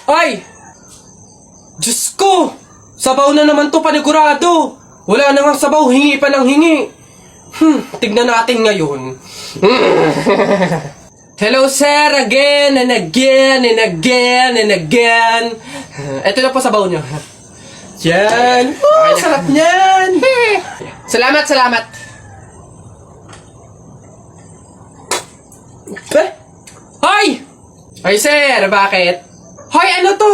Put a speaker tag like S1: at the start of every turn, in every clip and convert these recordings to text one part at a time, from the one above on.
S1: Ay! Diyos ko! Sabaw na naman to panigurado! Wala na nga sabaw, hingi pa ng hingi! Tignan natin ngayon. Hello sir, again and again and again and again. Ito na po sabaw nyo. Yan! Sarap niyan! Salamat, salamat! Hoy! Ay sir, bakit? Hoy, ano to?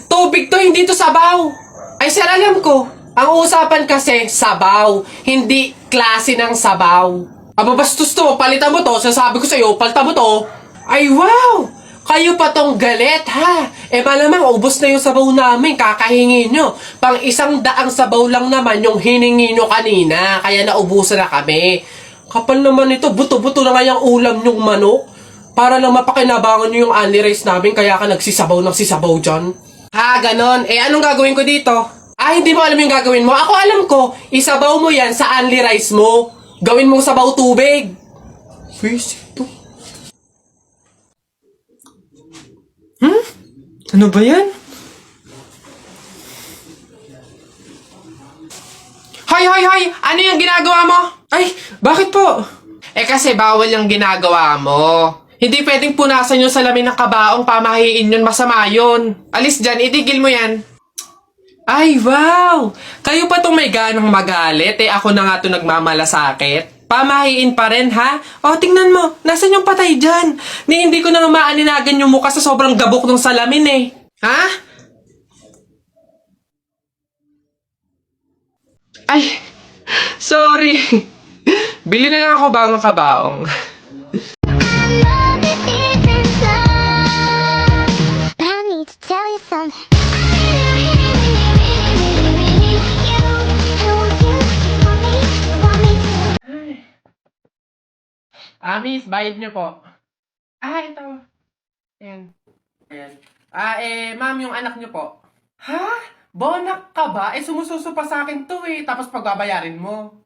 S1: Tubig to, hindi to sabaw. Ay sir, alam ko. Ang usapan kasi, sabaw. Hindi klase ng sabaw. Aba, bastos to. Palitan mo to. Sasabi ko sa'yo, palitan mo to. Ay, wow! Kayo pa tong galit, ha? Eh, malamang, ubos na yung sabaw namin. Kakahingi nyo. Pang 100 sabaw lang naman yung hiningi nyo kanina. Kaya naubusan na kami. Kapal naman ito. Buto-buto na nga yung ulam nyong manok. Para lang mapakinabangan nyo yung only rice namin, kaya ka nagsisabaw ng sisabaw dyan. Ha, ganon. Eh, anong gagawin ko dito? Ah, hindi mo alam yung gagawin mo? Ako alam ko. Isabaw mo yan sa only rice mo. Gawin mong sabaw tubig. Wish ito. Ano ba yan? Hoy, hoy, hoy! Ano yung ginagawa mo? Ay, bakit po? Eh kasi bawal yung ginagawa mo. Hindi pwedeng punasan yung salamin ng kabaong, pamahiin yun, masama yun. Alis dyan, itigil mo yan. Ay, wow! Kayo pa itong may ganang magalit, eh ako na nga ito nagmamalasakit. Pamahiin pa rin, ha? O, tingnan mo, nasan yung patay dyan? Hindi ko na nga maaninagan yung mukha sa sobrang gabok ng salamin, eh. Ha? Ay, sorry. Bili na lang ako bagong kabaong. Miss, bayad niyo po. Ito. Ayan. Ayan. Ma'am, yung anak niyo po. Ha? Bonak ka ba? Sumususo pa sa akin to tapos pagbabayarin mo.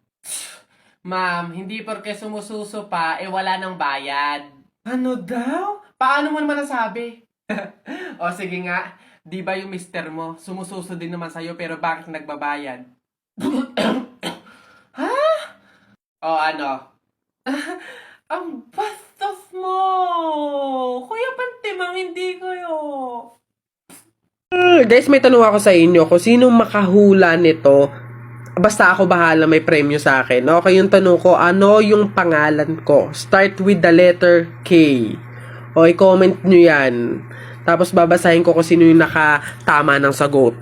S1: Ma'am, hindi porke sumususo pa, wala nang bayad. Ano daw? Paano mo naman nasabi? O sige nga, di ba yung mister mo, sumususo din naman sa'yo pero bakit nagbabayad? Ha? O ano? Ang bastos mo! Kuya Pantimang, hindi kayo. Guys, may tanong ako sa inyo kung sino makahula nito. Basta ako bahala, may premyo sa akin. Okay, yung tanong ko, ano yung pangalan ko? Start with the letter K. Okay, comment nyo yan. Tapos babasahin ko kung sino yung nakatama ng sagot.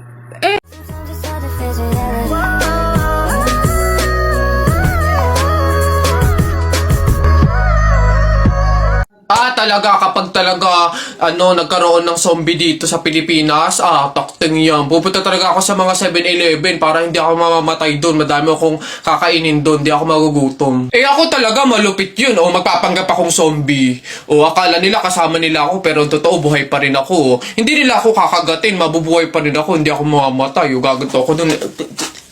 S1: Talaga kapag talaga nagkaroon ng zombie dito sa Pilipinas, takting yan. Pupunta talaga ako sa mga 7-Eleven para hindi ako mamamatay doon. Madami akong kakainin doon, hindi ako magugutom. Ako talaga malupit yun. Magpapanggap akong zombie. Akala nila kasama nila ako pero totoo buhay pa rin ako. Hindi nila ako kakagatin, mabubuhay pa rin ako, hindi ako mamamatay. Gaganto ako doon.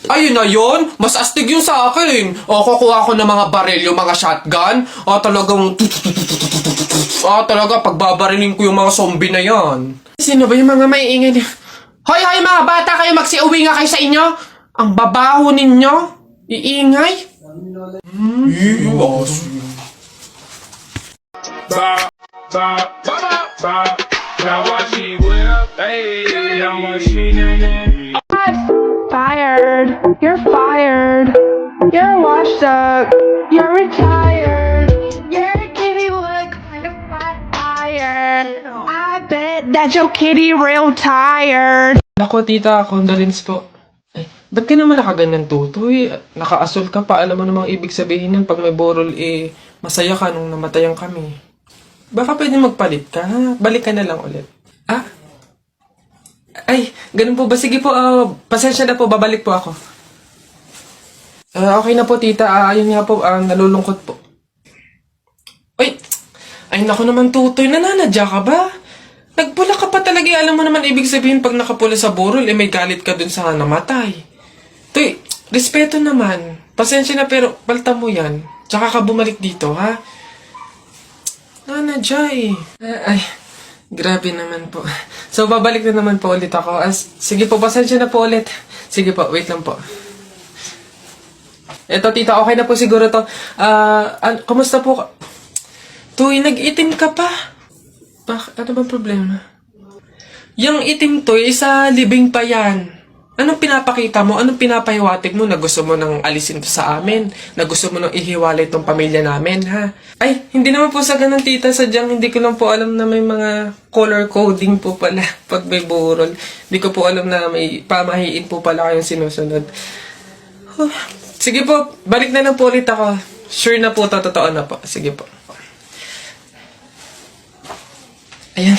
S1: Ayun na yun, mas astig yung sa akin. Kukuha ako ng mga baril, yung mga shotgun. Talaga, pagbabarilin ko yung mga zombie na yan. Sino ba yung mga maiingay niya? Hoy, hoy mga bata, kayo magsiuwi nga kayo sa inyo. Ang babaho ninyo. Iingay.
S2: Fired. You're fired. You're washed up. You're retired. Your kitty look kind of tired. I bet that your kitty real tired.
S1: Nako, tita, condolence po. Ba't ka naman nakaganyan, tutoy? Nakaasol ka pa, alam mo namang ibig sabihin nun pag may borol, masaya ka nung namatayan kami. Baka pwede magpalit ka, ha? Balik ka na lang ulit. Ay, ganun po ba? Sige po, pasensya na po, babalik po ako. Okay na po, tita. Ayun nga po, nalulungkot po. Ay, naku naman, tutoy. Nananadya ka ba? Nagpula ka pa talaga. Alam mo naman ibig sabihin pag nakapula sa burol, may galit ka dun sa namatay. Tuy, respeto naman. Pasensya na pero palta mo yan. Tsaka ka bumalik dito, ha? Nanadya eh. Ay, grabe naman po. So, babalik na naman po ulit ako. Sige po, pasensya na po ulit. Sige po, wait lang po. Eto, tita, okay na po siguro to. Kumusta po? Tuy, nag-itim ka pa. Ano ba problema? Yung itim to, isa libing pa yan. Anong pinapakita mo? Anong pinapahiwatig mo na gusto mo nang alisin to sa amin? Na gusto mo nang ihiwalay tong pamilya namin, ha? Ay, hindi naman po sa ganun, tita. Sadyang hindi ko lang po alam na may mga color coding po pala pag may burol. Hindi ko po alam na may pamahiin po pala kayong sinusunod. Sige po, balik na lang po ulit ako. Sure na po, totoo na po. Sige po. Ayan.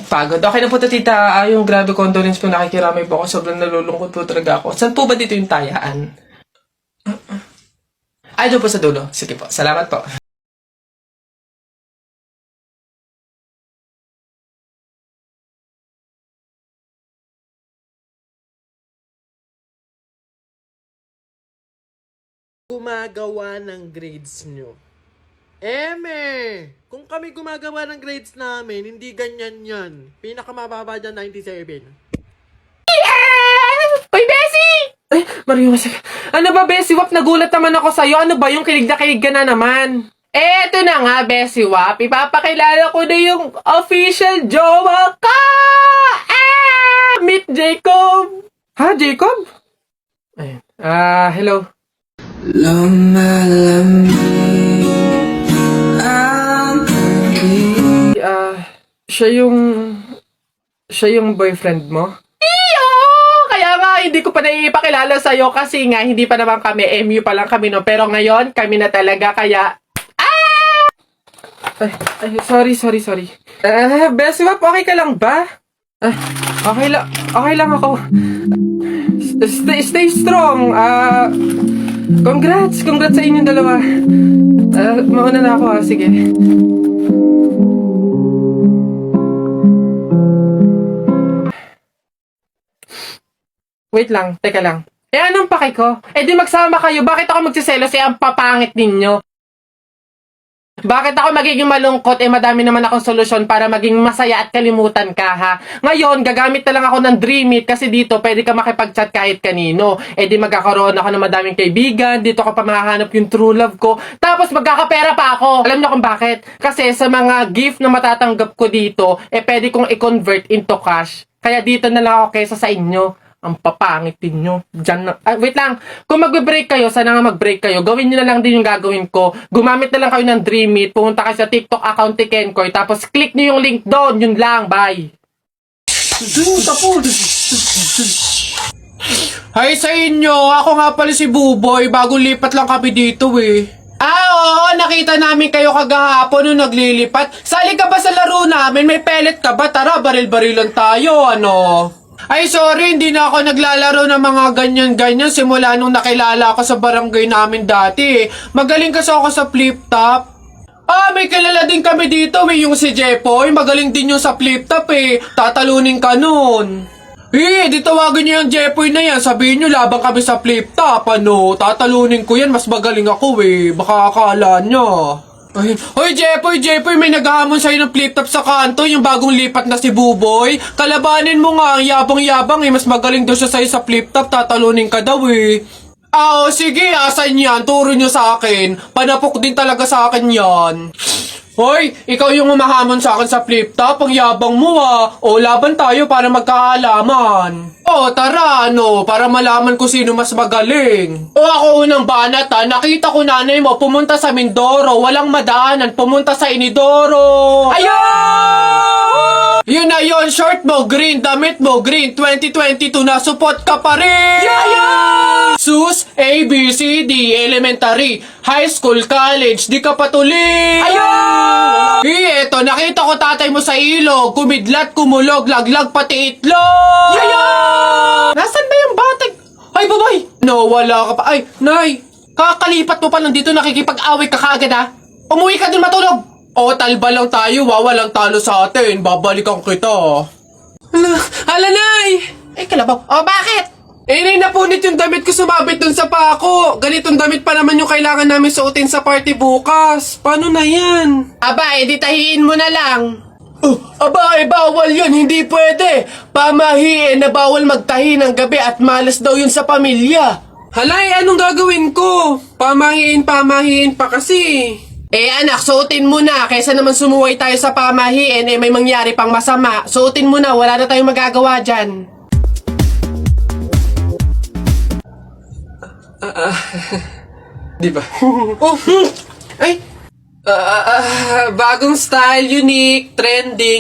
S1: Pagod. Okay na po to, tita. Yung grabe condolence po, nakikiramay po ako. Sobrang nalulungkot po talaga ako. Saan po ba dito yung tayaan? Ay, doon po sa dulo. Sige po. Salamat po.
S3: Gumagawa ng grades nyo. Eme! Kung kami gumagawa ng grades namin, hindi ganyan yan. Pinakamababa dyan, 97.
S1: Uy, Bessie! Ay, Mario, ano ba, Bessie Wap? Nagulat naman ako sa'yo. Ano ba yung kilig na kilig ka na naman? Eto na nga, Bessie Wap. Ipapakilala ko na yung official jowa ka! Meet Jacob! Ha, Jacob? Ayun. Hello. Siya yung boyfriend mo? Iyo! Kaya nga, hindi ko pa naipakilala sa'yo kasi nga, hindi pa naman kami, MU pa lang kami, no? Pero ngayon, kami na talaga, kaya... Sorry. Bessie Wap, okay ka lang ba? Okay lang ako. Stay strong. Congrats sa inyong dalawa. Mauna na ako, ha? Sige. Wait lang, teka lang. Anong pake ko? Di magsama kayo. Bakit ako magsiselos? Ang papangit ninyo. Bakit ako magiging malungkot? Madami naman akong solusyon para maging masaya at kalimutan ka, ha? Ngayon, gagamit na lang ako ng Dream It kasi dito pwede ka makipag-chat kahit kanino. Di magkakaroon ako ng madaming kaibigan. Dito ko pa mahahanap yung true love ko. Tapos magkakapera pa ako. Alam niyo kung bakit? Kasi sa mga gift na matatanggap ko dito, pwede kong i-convert into cash. Kaya dito na lang ako kaysa sa inyo. Ang papangit ninyo. Diyan na. Wait lang. Kung mag-break kayo, sana nga mag-break kayo. Gawin nyo na lang din yung gagawin ko. Gumamit na lang kayo ng Dream It. Pumunta kayo sa TikTok account ni Kenkoy. Tapos click nyo yung link doon. Yun lang. Bye.
S3: Hi sa inyo! Ako nga pala si Buboy. Bagong lipat lang kami dito eh. Oo, nakita namin kayo kagahapon nung naglilipat. Sali ka ba sa laro namin? May pellet ka ba? Tara, baril-barilan tayo, ano? Ay, sorry, hindi na ako naglalaro ng mga ganyan-ganyan simula nung nakilala ako sa barangay namin dati. Magaling kasi ako sa flip-top. May kilala din kami dito, yung si Jepoy. Magaling din yung sa flip-top Tatalunin ka nun. Di tawagin niyo yung Jepoy na yan. Sabihin niyo, labang kami sa flip-top, ano. Tatalunin ko yan, mas magaling ako Baka akala niyo. Hoy, Jepoy, may naghahamon sa'yo ng flip-top sa kanto, yung bagong lipat na si Buboy. Kalabanin mo nga, ang yabang-yabang mas magaling daw siya sa'yo sa flip-top, tatalunin ka daw sige, asan yan? Turo nyo sa akin. Panapok din talaga sa akin yan. Hoy, ikaw yung umahamon sa akin sa flip-top, ang yabang mo laban tayo para magkaalaman. Tara, para malaman ko sino mas magaling. Ako unang banat nakita ko nanay mo pumunta sa Mindoro, walang madaanan, pumunta sa Inidoro. Ayun! Yun na yun, short mo green, damit mo green, 2022 na support ka pa rin! Sus, A, B, C, D, elementary, high school, college, di ka patuloy! Ayun! Eto, nakita ko tatay mo sa ilog, kumidlat, kumulog, laglag, pati itlog! Nasaan ba yung batag? Ay, babay! No, wala ka pa. Ay, nay! Kakalipat mo pa lang dito, nakikipag-away ka kaagad Umuwi ka din matulog! Talba lang tayo walang talo sa atin. Babalikan kita. Hala, nay! Kalabaw. Bakit? Napunit yung damit ko sumabit dun sa pako. Ganitong damit pa naman yung kailangan namin suotin sa party bukas. Paano na yan? Aba, di tahiin mo na lang.
S1: Bawal yun, hindi pwede. Pamahiin na bawal magtahi ng gabi at malas daw yun sa pamilya. Halay, anong gagawin ko? Pamahiin pa kasi. Anak, suotin mo na. Kaysa naman sumuway tayo sa pamahiin, may mangyari pang masama. Suotin mo na, wala na tayong magagawa dyan. Di ba? Ay! Bagong style, unique, trending,